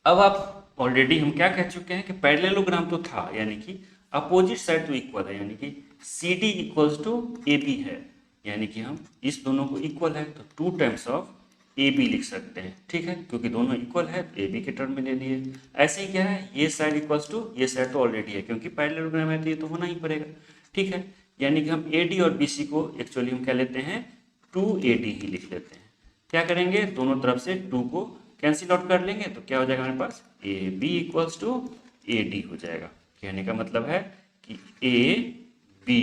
अब आप ऑलरेडी हम क्या कह चुके हैं कि पैरेललोग्राम तो था, यानी कि अपोजिट साइड तो इक्वल है, यानी कि C D equals to A B है, यानी कि हम इस दोनों को इक्वल है तो 2 टाइम्स ऑफ ए बी लिख सकते हैं। ठीक है, क्योंकि दोनों इक्वल है तो ए बी के टर्म में ले लिए। ऐसे ही क्या है, ये साइड इक्वल्स टू ये साइड तो ऑलरेडी है, क्योंकि पैरेललोग्राम है तो ये तो होना ही पड़ेगा। ठीक है, यानी कि हम ए डी और बी सी को एक्चुअली हम क्या लेते हैं, 2AD ही लिख लेते हैं। क्या करेंगे, दोनों तरफ से 2 को कैंसिल आउट कर लेंगे तो क्या हो जाएगा हमारे पास, A B equals to A D हो जाएगा। कहने का मतलब है कि ए बी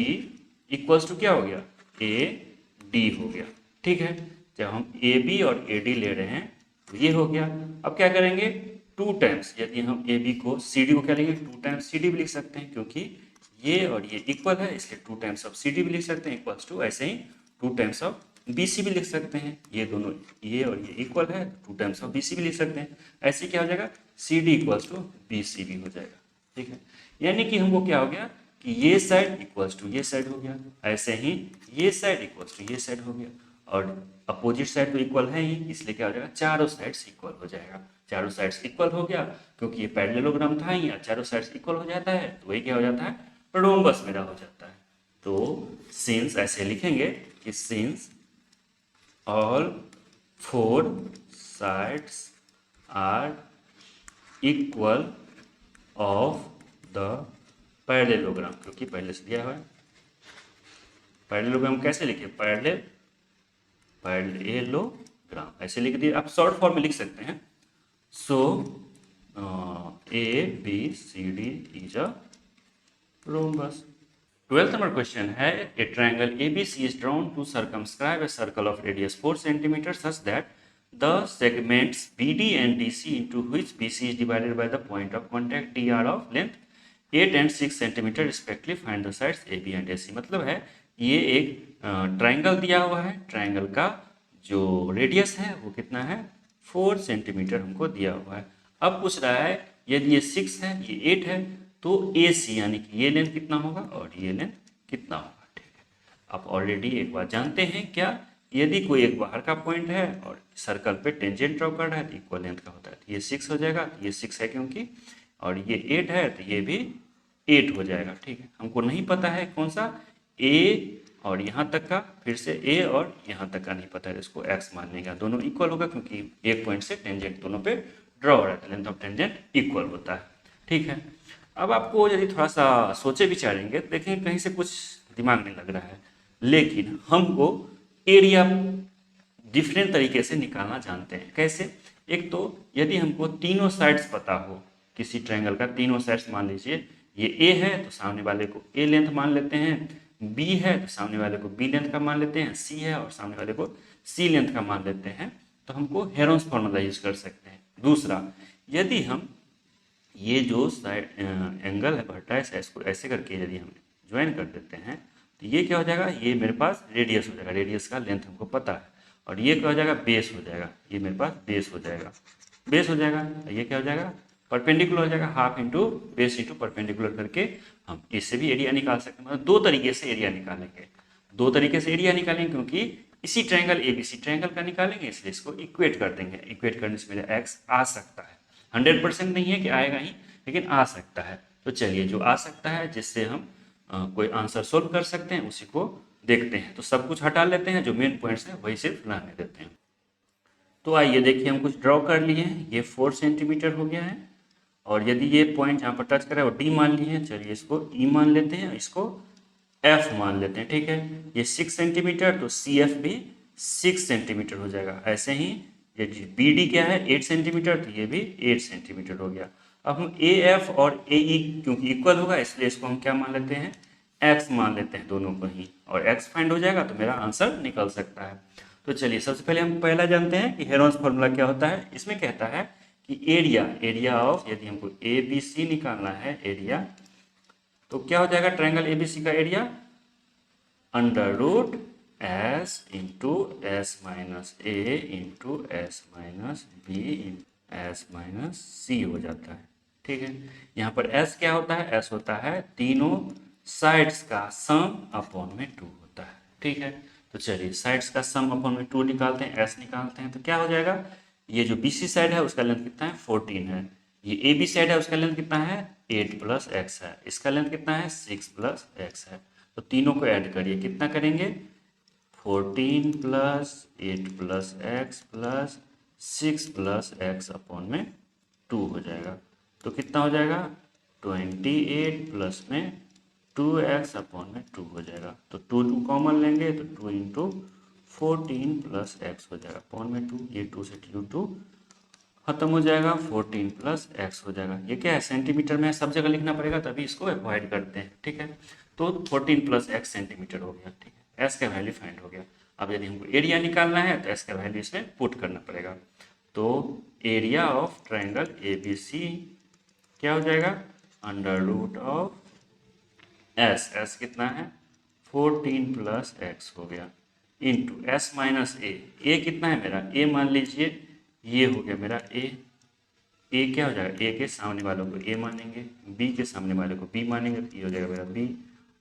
इक्वल्स टू क्या हो गया, ए डी हो गया। ठीक है, जब हम ए बी और ए डी ले रहे हैं तो ये हो गया। अब क्या करेंगे, 2 टाइम्स, यदि हम ए बी को सी डी को क्या लेंगे, 2 टाइम्स सी डी भी लिख सकते हैं, क्योंकि ये और ये इक्वल है, इसलिए 2 टाइम्स ऑफ सी डी भी लिख सकते हैं इक्वल्स टू, ऐसे ही 2 टाइम्स ऑफ बी सी भी लिख सकते हैं। ये दोनों, ये और ये इक्वल है, 2 टाइम्स ऑफ बी सी भी लिख सकते हैं। ऐसे क्या हो जाएगा, C D equals to B C भी हो जाएगा। ठीक है, यानी कि हमको क्या हो गया कि ये साइड इक्वल्स टू ये साइड हो गया, ऐसे ही ये साइड इक्वल्स टू ये साइड हो गया, और अपोजिट साइड तो इक्वल है ही, इसलिए क्या हो जाएगा, चारों साइड्स इक्वल हो जाएगा। चारों साइड्स इक्वल हो गया क्योंकि ये पैरेललोग्राम था ही, चारों साइड्स इक्वल हो जाता है तो वही क्या हो जाता है, रोम्बस मेरा हो जाता है। तो सिंस ऐसे लिखेंगे कि since all 4 sides are equal of the parallelogram, क्योंकि पहले से दिया हुआ है। पैरेललोग्राम कैसे लिखे, पैरेललोग्राम ऐसे लिख दिए, आप शॉर्ट फॉर्म में लिख सकते हैं। So A B C D is a rhombus. 12th number question है, a triangle ABC is drawn to circumscribe a circle of radius 4 cm such that the segments BD and DC into which BC is divided by the point of contact DR of length 8 and 6 cm respectively, find the sides AB and AC। मतलब है ये एक triangle दिया हुआ है, triangle का जो radius है वो कितना है, 4 सेंटीमीटर हमको दिया हुआ है। अब पूछ रहा है यदि ये 6 है ये 8 है तो ए सी यानी कि ये लेंथ कितना होगा और ये लेंथ कितना होगा। ठीक है, आप ऑलरेडी एक बात जानते हैं क्या, यदि कोई एक बाहर का पॉइंट है और सर्कल पे टेंजेंट ड्रॉ कर रहा है तो इक्वल लेंथ का होता है, तो ये 6 हो जाएगा, तो ये 6 है क्योंकि, और ये 8 है तो ये भी 8 हो जाएगा। ठीक है, हमको नहीं पता है कौन सा, ए और यहाँ तक का, फिर से ए और यहाँ तक का नहीं पता है, इसको एक्स मान लेंगे, दोनों इक्वल होगा क्योंकि एक पॉइंट से टेंजेंट दोनों पे ड्रॉ हो रहा है, लेंथ ऑफ टेंजेंट इक्वल होता है। ठीक है, अब आपको यदि थोड़ा सा सोचे विचारेंगे देखेंगे कहीं से कुछ दिमाग नहीं लग रहा है, लेकिन हमको एरिया डिफरेंट तरीके से निकालना जानते हैं। कैसे, एक तो यदि हमको तीनों साइड्स पता हो किसी ट्रायंगल का, तीनों साइड्स मान लीजिए ये ए है तो सामने वाले को ए लेंथ मान लेते हैं, बी है तो सामने वाले को बी लेंथ का मान लेते हैं, सी है और सामने वाले को सी लेंथ का मान लेते हैं, तो हमको हेरोन्स फॉर्मूला यूज कर सकते हैं। दूसरा, यदि हम ये जो साइड एंगल है वर्टाइस है, इसको ऐसे करके यदि हम ज्वाइन कर देते हैं तो ये क्या हो जाएगा, ये मेरे पास रेडियस हो जाएगा, रेडियस का लेंथ हमको पता है, और ये क्या हो जाएगा, बेस हो जाएगा, ये मेरे पास बेस हो जाएगा, बेस हो जाएगा, ये क्या हो जाएगा, परपेंडिकुलर हो जाएगा, half into base into perpendicular करके हम इससे भी एरिया निकाल सकते हैं। मतलब दो तरीके से एरिया निकालेंगे, दो तरीके से एरिया निकालेंगे, क्योंकि इसी ट्रायंगल एबीसी ट्रायंगल का निकालेंगे, इसलिए इसको इक्वेट कर देंगे। इक्वेट करने से मेरा एक्स आ सकता है, 100% नहीं है कि आएगा ही, लेकिन आ सकता है। तो चलिए जो आ सकता है जिससे हम कोई आंसर सोल्व कर सकते हैं उसी को देखते हैं। तो सब कुछ हटा लेते हैं, जो मेन पॉइंट्स हैं वही सिर्फ रहने देते हैं। तो आइए देखिए, हम कुछ ड्रॉ कर लिए हैं, ये 4 सेंटीमीटर हो गया है, और यदि ये पॉइंट यहाँ पर टच करे वो डी मान लिए हैं, चलिए इसको ई मान लेते हैं, इसको एफ मान लेते हैं। ठीक है, ये 6 सेंटीमीटर, तो सी एफ भी 6 सेंटीमीटर हो जाएगा। ऐसे ही ये बी डी क्या है 8 सेंटीमीटर, तो ये भी 8 सेंटीमीटर हो गया। अब हम ए एफ और ए ई क्योंकि इक्वल होगा इसलिए इसको हम क्या मान लेते हैं, एक्स मान लेते हैं दोनों को ही, और एक्स फाइंड हो जाएगा तो मेरा आंसर निकल सकता है। तो चलिए सबसे पहले हम पहला जानते हैं कि हेरोन्स फॉर्मूला क्या होता है। इसमें कहता है कि एरिया ऑफ, यदि हमको ए बी सी निकालना है एरिया, तो क्या हो जाएगा ट्रायंगल एबीसी का area, under root s into s minus a into s minus b s minus c हो जाता है। ठीक है, यहाँ पर एस क्या होता है, एस होता है तीनों साइड्स का सम अपॉन में 2 होता है। ठीक है, तो चलिए साइड्स का सम अपॉन में 2 निकालते हैं, एस निकालते हैं, तो क्या हो जाएगा, ये जो बीसी साइड है उसका लेंथ कितना है 14 है, ये ए बी साइड है उसका लेंथ कितना है 8 प्लस एक्स है, इसका लेंथ कितना है 6 प्लस एक्स है। तो तीनों को ऐड करिए, कितना करेंगे 14 plus 8 plus x plus 6 plus x upon में 2 हो जाएगा। तो कितना हो जाएगा 28 प्लस में 2x अपॉन में 2 हो जाएगा। तो 2 कॉमन लेंगे तो 2 इंटू 14 प्लस एक्स हो जाएगा अपॉन में 2, ये 2 से 2 खत्म हो जाएगा, 14 प्लस एक्स हो जाएगा। ये क्या है सेंटीमीटर में सब जगह लिखना पड़ेगा, तभी इसको अवॉइड करते हैं। ठीक है, तो 14 प्लस एक्स सेंटीमीटर हो गया। ठीक है, एस का वैल्यू फाइंड हो गया। अब यदि हमको एरिया निकालना है तो एस का वैल्यू इसमें पुट करना पड़ेगा। तो area of triangle A B C क्या हो जाएगा, under root of S, S कितना है 14 प्लस एक्स हो गया, इंटू एस माइनस ए कितना है मेरा, ए मान लीजिए ये हो गया मेरा ए क्या हो जाएगा, ए के सामने वालों को ए मानेंगे, बी के सामने वाले को बी मानेंगे, तो ये हो जाएगा मेरा बी,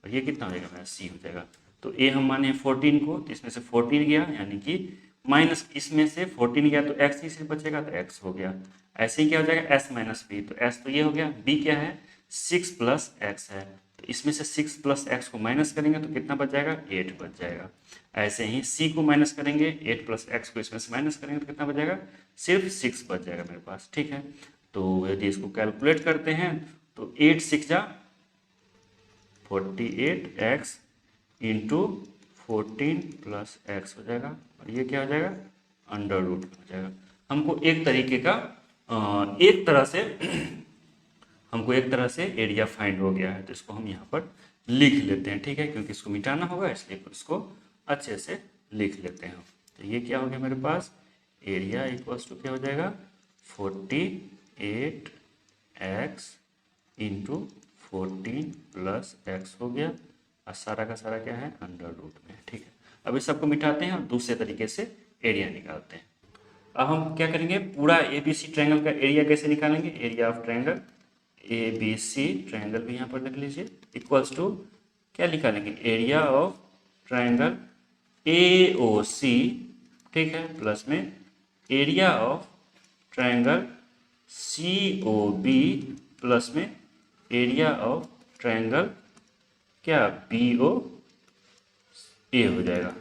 और ये कितना हो जाएगा मेरा सी हो जाएगा। तो ए हम माने 14 को, तो इसमें से 14 गया, यानी कि माइनस इसमें से 14 गया तो एक्स ही से बचेगा, तो एक्स हो गया। ऐसे ही क्या हो जाएगा एस माइनस बी, तो एस तो ये हो गया, बी क्या है 6 प्लस एक्स है, तो इसमें से 6 प्लस एक्स को माइनस करेंगे तो कितना बच जाएगा 8 बच जाएगा। ऐसे ही सी को माइनस करेंगे, 8 प्लस एक्स को इसमें से माइनस करेंगे तो कितना बच जाएगा, सिर्फ 6 बच जाएगा मेरे पास। ठीक है, तो यदि इसको कैलकुलेट करते हैं तो 8 6 जा 48 एक्स इंटू 14 प्लस एक्स हो जाएगा, और ये क्या हो जाएगा अंडर रूट हो जाएगा। हमको एक तरीके का हमको एक तरह से एरिया फाइंड हो गया है, तो इसको हम यहाँ पर लिख लेते हैं। ठीक है, क्योंकि इसको मिटाना होगा इसलिए इसको अच्छे से लिख लेते हैं। तो ये क्या हो गया मेरे पास, एरिया इक्वल्स टू क्या हो जाएगा 48 एक्स इंटू 14 प्लस एक्स हो गया, और सारा का सारा क्या है अंडर रूट में। ठीक है, अब इस सबको मिटाते हैं और दूसरे तरीके से एरिया निकालते हैं। अब हम क्या करेंगे, पूरा एबीसी ट्रायंगल का एरिया कैसे निकालेंगे, area of triangle ABC triangle भी यहाँ पर लिख लीजिए इक्वल्स टू क्या निकालेंगे, एरिया ऑफ ट्रायंगल AOC, ठीक है, प्लस में area of triangle COB plus में एरिया ऑफ ट्रायंगल क्या BOA हो जाएगा।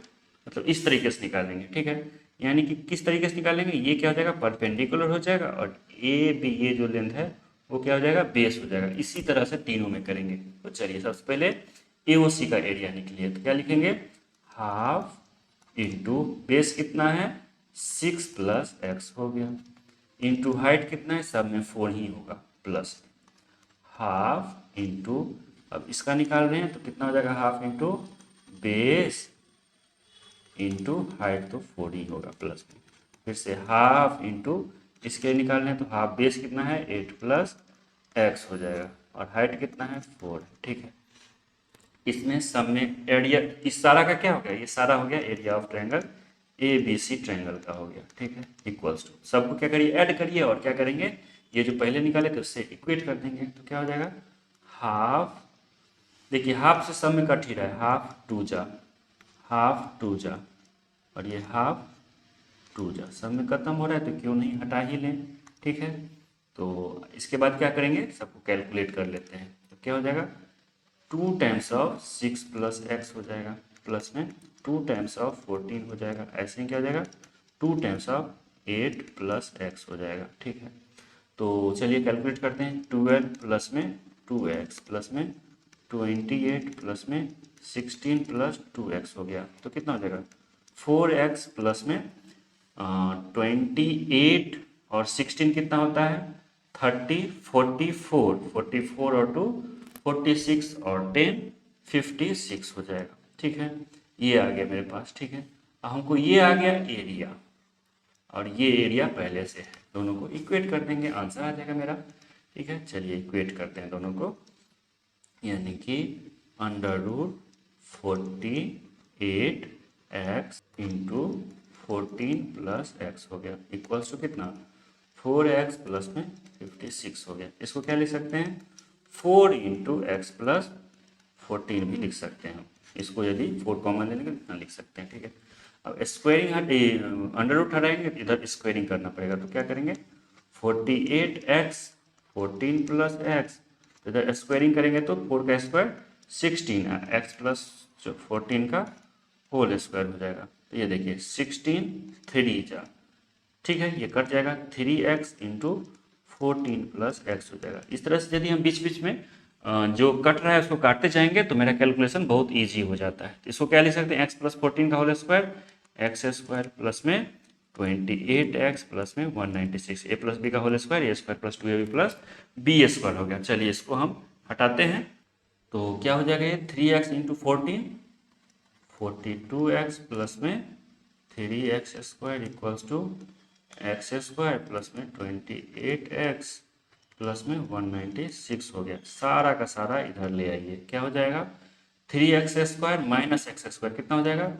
मतलब इस तरीके से निकालेंगे, ठीक है। यानी कि किस तरीके से निकालेंगे, ये क्या हो जाएगा, परपेंडिकुलर हो जाएगा और AB ये जो लेंथ है वो क्या हो जाएगा, बेस हो जाएगा। इसी तरह से तीनों में करेंगे। तो चलिए सबसे पहले AOC का एरिया निकलिए, तो क्या लिखेंगे, हाफ इंटू बेस कितना है 6 प्लस x हो गया, इंटू हाइट कितना है, सब में 4 ही होगा, प्लस हाफ इंटू, अब इसका निकाल रहे हैं तो कितना हो जाएगा, half into base into height तो 4 ही होगा, प्लस में फिर से हाफ इंटू इसके निकाल रहे हैं तो हाफ बेस कितना है 8 प्लस x हो जाएगा और हाइट कितना है 4, ठीक है। इसमें सब में एरिया, इस सारा का क्या हो गया, ये सारा हो गया area of triangle ABC triangle का हो गया, ठीक है, इक्वल्स टू, सबको क्या करिए, ऐड करिए और क्या करेंगे, ये जो पहले निकाले थे उससे इक्वेट कर देंगे। तो क्या हो जाएगा, हाफ, देखिए हाफ से सब में कट ही रहा है, हाफ टू जा और ये हाफ टू जा, सब में खत्म हो रहा है तो क्यों नहीं हटा ही लें, ठीक है। तो इसके बाद क्या करेंगे, सबको कैलकुलेट कर लेते हैं। तो क्या हो जाएगा, 2 टाइम्स ऑफ 6 प्लस x हो जाएगा, प्लस में 2 टाइम्स ऑफ 14 हो जाएगा, ऐसे ही क्या हो जाएगा 2 टाइम्स ऑफ 8 प्लस x हो जाएगा, ठीक है। तो चलिए कैलकुलेट करते हैं, 12 प्लस में 2x प्लस में 28 प्लस में 16 प्लस 2x हो गया, तो कितना हो जाएगा 4x प्लस में 28 और 16 कितना होता है 30, 44 और 2 46 और 10 56 हो जाएगा, ठीक है। ये आ गया मेरे पास, ठीक है। अब हमको ये आ गया एरिया और ये एरिया पहले से है, दोनों को इक्वेट कर देंगे, आंसर आ जाएगा मेरा, ठीक है। चलिए इक्वेट करते हैं दोनों को, यानी कि √48x इंटू 14 प्लस x हो गया इक्वल्स टू कितना 4x प्लस में 56 हो गया। इसको क्या लिख सकते हैं 4 इंटू एक्स प्लस 14 भी लिख सकते हैं हम, इसको यदि 4 कॉमन लेंगे तो इतना लिख सकते हैं, ठीक है। अब स्क्वायरिंग अंडर रूट हटाएंगे तो इधर स्क्वायरिंग करना पड़ेगा, तो क्या करेंगे 48x 14 प्लस एक्स, तो इधर स्क्वायरिंग करेंगे तो 4 का स्क्वायर 16 x प्लस 14 का होल स्क्वायर हो जाएगा। तो ये देखिए 16 3 जा, ठीक है, ये कट जाएगा 3x इंटू 14 प्लस एक्स हो जाएगा। इस तरह से यदि हम बीच बीच में जो कट रहा है उसको काटते जाएंगे तो मेरा कैलकुलेशन बहुत इजी हो जाता है। इसको क्या लिख सकते हैं x प्लस 14 का whole square x square plus में 28x प्लस में 196 a प्लस बी का whole square a square plus 2ab plus b square हो गया। चलिए इसको हम हटाते हैं तो क्या हो जाएगा ये 3x इंटू 14 42x प्लस में 3x square equals to X square plus में 28x प्लस में 196 हो गया। सारा का सारा इधर ले आइए, क्या हो जाएगा 3x square minus x square कितना हो जाएगा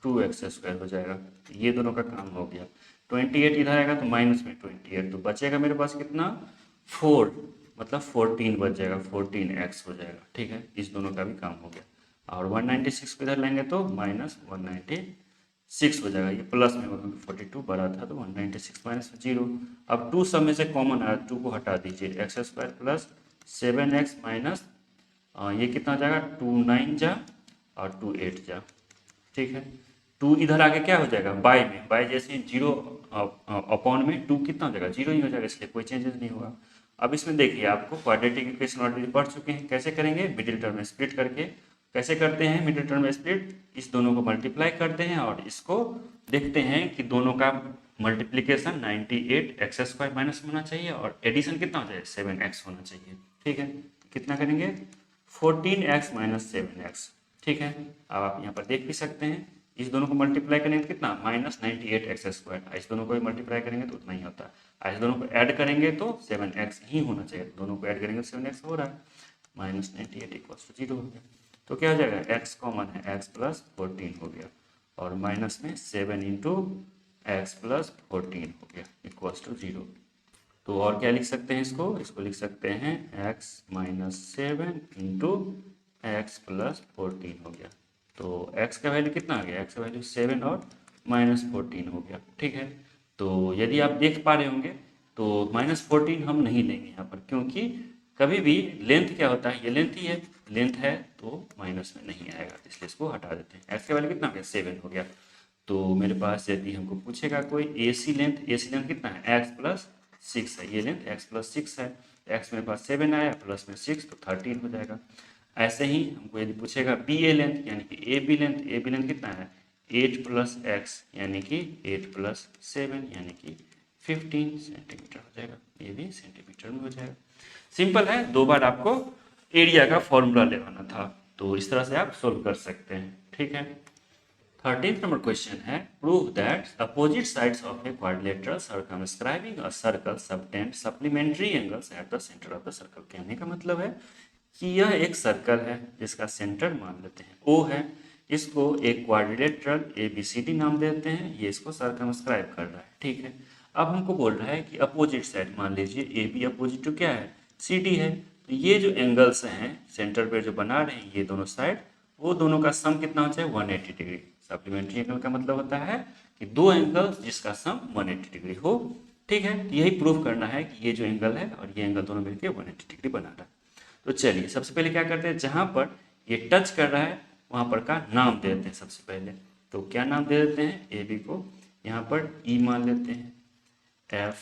2x स्क्वायर हो जाएगा। ये दोनों का काम हो गया। 28 इधर आएगा तो माइनस में 28, तो बचेगा मेरे पास कितना 4, मतलब 14 बच जाएगा, 14x हो जाएगा, ठीक है। इस दोनों का भी काम हो गया। और 196 को इधर लेंगे तो माइनस 196 हो जाएगा, ये प्लस में होगा क्योंकि 42 बड़ा था तो 196 माइनस 0। अब 2 सब में से कॉमन आया, 2 को हटा दीजिए, x square plus 7x minus ये कितना हो जाएगा 2 9 जा और 2 8 जा, ठीक है। 2 इधर आके क्या हो जाएगा बाय में, बाय जैसे 0 अपॉन में 2 कितना हो जाएगा 0 ही हो जाएगा, इसलिए कोई चेंजेस नहीं होगा। अब इसमें देखिए आपको क्वाड्रेटिक इक्वेशन ऑलरेडी पढ़ चुके हैं, कैसे करेंगे मिडिल टर्म में स्प्लिट करके। कैसे करते हैं मिडिल टर्म में स्प्लिट, इस दोनों को मल्टीप्लाई करते हैं और इसको देखते हैं कि दोनों का मल्टीप्लीकेशन 98 एक्स स्क्वायर माइनस होना चाहिए और एडिशन कितना हो जाए 7x होना चाहिए, ठीक है। कितना करेंगे 14x माइनस 7x, ठीक है। अब आप यहाँ पर देख भी सकते हैं, इस दोनों को मल्टीप्लाई करेंगे तो कितना माइनस 98 एक्स स्क्वायर, इस दोनों को मल्टीप्लाई करेंगे तो उतना ही होता है। इस दोनों को ऐड करेंगे तो 7x ही होना चाहिए, दोनों को ऐड करेंगे तो 7x हो रहा है, माइनस 98 इक्वल्स टू 0 हो गया। तो क्या हो जाएगा x कॉमन है, x प्लस 14 हो गया और माइनस में 7 इंटू एक्स प्लस 14 हो गया इक्वल्स टू 0। तो और क्या लिख सकते हैं इसको लिख सकते हैं x minus 7 into x plus 14 हो गया। तो x का वैल्यू कितना आ गया, x का वैल्यू 7 और माइनस 14 हो गया। ठीक है, तो यदि आप देख पा रहे होंगे तो माइनस 14 हम नहीं लेंगे यहाँ पर, क्योंकि कभी भी लेंथ क्या होता है, ये लेंथ ही है, लेंथ है तो माइनस में नहीं आएगा, इसलिए इसको हटा देते हैं। x का वैल्यू कितना हो गया, 7 हो गया। तो मेरे पास यदि हमको पूछेगा कोई AC लेंथ कितना है, x प्लस 6 है, ये लेंथ x प्लस 6 है, x मेरे पास 7 आया प्लस में 6 तो 13 हो जाएगा। ऐसे ही हमको यदि पूछेगा BA लेंथ यानी कि AB लेंथ कितना है, 8 प्लस x यानी कि 8 प्लस 7 यानी कि 15 सेंटीमीटर हो जाएगा, ये भी सेंटीमीटर में हो जाएगा। सिंपल है, 2 बार आपको एरिया का फॉर्मूला लगाना था, तो इस तरह से आप सोल्व कर सकते हैं। ठीक है, 13th नंबर क्वेश्चन है, prove that opposite sides of a quadrilateral circumscribing a circle subtend supplementary angles at the centre of the circle. कहने का मतलब है कि यह एक सर्कल है जिसका सेंटर मान लेते हैं O है, इसको एक क्वाड्रिलेटरल ABCD नाम देते हैं, ये इसको सर्कमस्क्राइब कर रहा है। ठीक है, अब हमको बोल रहा है कि अपोजिट साइड, मान लीजिए AB अपोजिट टू क्या है, CD है, तो ये जो एंगल्स हैं सेंटर पे जो बना रहे हैं ये दोनों साइड, वो दोनों का सम कितना हो जाए, 180 डिग्री। सप्लीमेंट्री एंगल का मतलब होता है कि दो एंगल्स जिसका सम 180 डिग्री हो। ठीक है, यही प्रूफ करना है कि ये जो एंगल है और ये एंगल दोनों मिलकर 180 डिग्री बना रहा है। तो चलिए सबसे पहले क्या करते हैं, जहाँ पर ये टच कर रहा है वहाँ पर का नाम दे देते हैं सबसे पहले। तो क्या नाम दे देते हैं, AB को यहाँ पर E मान लेते हैं, F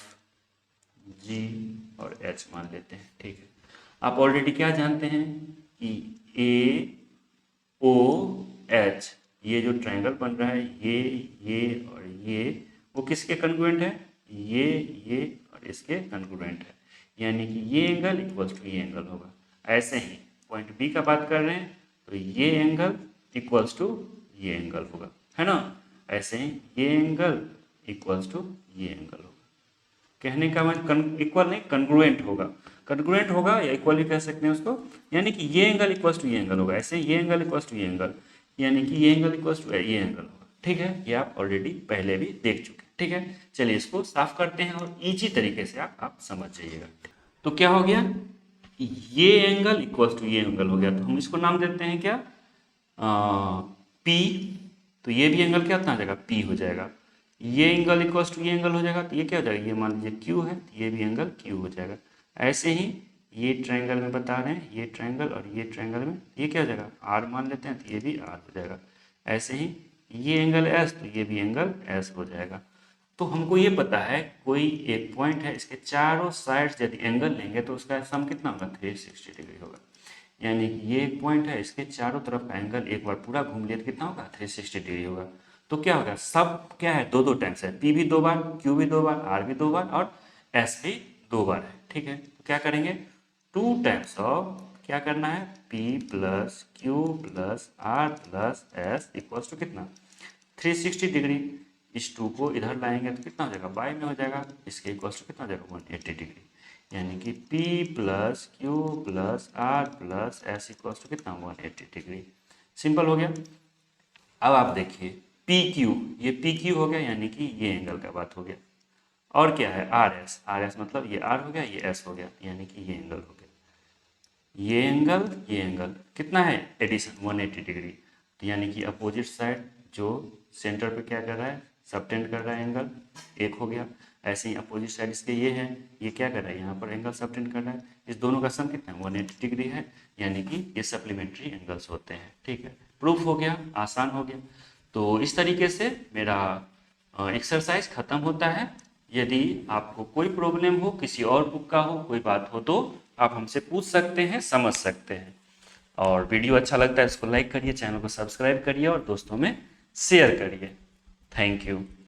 G और H मान लेते हैं। ठीक है, आप ऑलरेडी क्या जानते हैं कि AOH ये जो ट्रायंगल बन रहा है, ये और ये, वो किसके कन्ग्रुएंट है, ये और इसके कन्ग्रुएंट है, यानी कि ये एंगल इक्वल्स टू ये एंगल होगा। ऐसे ही पॉइंट बी का बात कर रहे हैं तो ये एंगल इक्वल्स टू ये एंगल होगा, है ना। ऐसे ही ये एंगल इक्वल्स टू ये एंगल होगा। कहने का मतलब इक्वल नहीं, कन्ग्रुएंट होगा, कन्ग्रुएंट होगा या इक्वल भी कह सकते हैं उसको, यानी कि ये एंगल इक्वल्स टू ये एंगल होगा। ऐसे ये एंगल इक्वल्स टू ये एंगल, यानी कि ये एंगल इक्वल्स टू ये एंगल होगा। ठीक है, ये आप ऑलरेडी पहले भी देख चुके हैं। ठीक है, चलिए इसको साफ करते हैं और इजी तरीके से आप समझ जाइएगा। तो क्या हो गया, ये एंगल इक्वल्स टू ये एंगल हो गया, तो हम इसको नाम देते हैं क्या, P। तो ये भी एंगल क्या हो जाएगा, P हो जाएगा। ये एंगल इक्वल्स टू ये एंगल हो जाएगा, तो ये क्या हो जाएगा, ये मान लीजिए Q है, तो ये भी एंगल Q हो जाएगा। ऐसे ही ये ट्रायंगल में बता रहे हैं, ये ट्रायंगल और ये ट्रायंगल में ये क्या हो जाएगा, R मान लेते हैं, तो ये भी R हो जाएगा। ऐसे ही ये एंगल S, तो ये भी एंगल S हो जाएगा। तो हमको ये पता है कोई एक पॉइंट है, इसके चारों साइड्स यदि एंगल लेंगे तो उसका सम कितना होगा, 360 डिग्री होगा। यानी कि ये एक पॉइंट है, इसके चारों तरफ का एंगल एक बार पूरा घूम लिया तो कितना होगा, 360 डिग्री होगा। तो क्या होगा, सब क्या है, दो दो टाइम्स है, P भी 2 बार, Q भी 2 बार, R भी 2 बार और S भी 2 बार है। ठीक है, तो क्या करेंगे, 2 टाइम्स ऑफ क्या करना है, P plus Q plus R plus S equals to कितना, 360 डिग्री। इस 2 को इधर लाएंगे तो कितना हो जाएगा, बाय में हो जाएगा, इसके इक्वल्स टू कितना हो जाएगा, 180 डिग्री। यानी कि P plus Q plus R plus S equals to कितना, 180 डिग्री। सिंपल हो गया। अब आप देखिए PQ, ये PQ हो गया, यानी कि ये एंगल का बात हो गया। और क्या है, RS मतलब ये R हो गया, ये S हो गया, यानी कि ये एंगल हो गया। ये एंगल कितना है, एडिशन 180 डिग्री। तो यानी कि अपोजिट साइड जो सेंटर पे क्या कर रहा है, सबटेंड कर रहा है, एंगल एक हो गया। ऐसे ही अपोजिट साइड इसके ये है, ये क्या कर रहा है, यहाँ पर एंगल सबटेंड कर रहा है। इस दोनों का सम कितना है, 180 डिग्री है, यानी कि ये सप्लीमेंट्री एंगल्स होते हैं। ठीक है, प्रूफ हो गया, आसान हो गया। तो इस तरीके से मेरा एक्सरसाइज खत्म होता है। यदि आपको कोई प्रॉब्लम हो, किसी और बुक का हो, कोई बात हो, तो आप हमसे पूछ सकते हैं, समझ सकते हैं। और वीडियो अच्छा लगता है इसको लाइक करिए, चैनल को सब्सक्राइब करिए और दोस्तों में शेयर करिए। Thank you.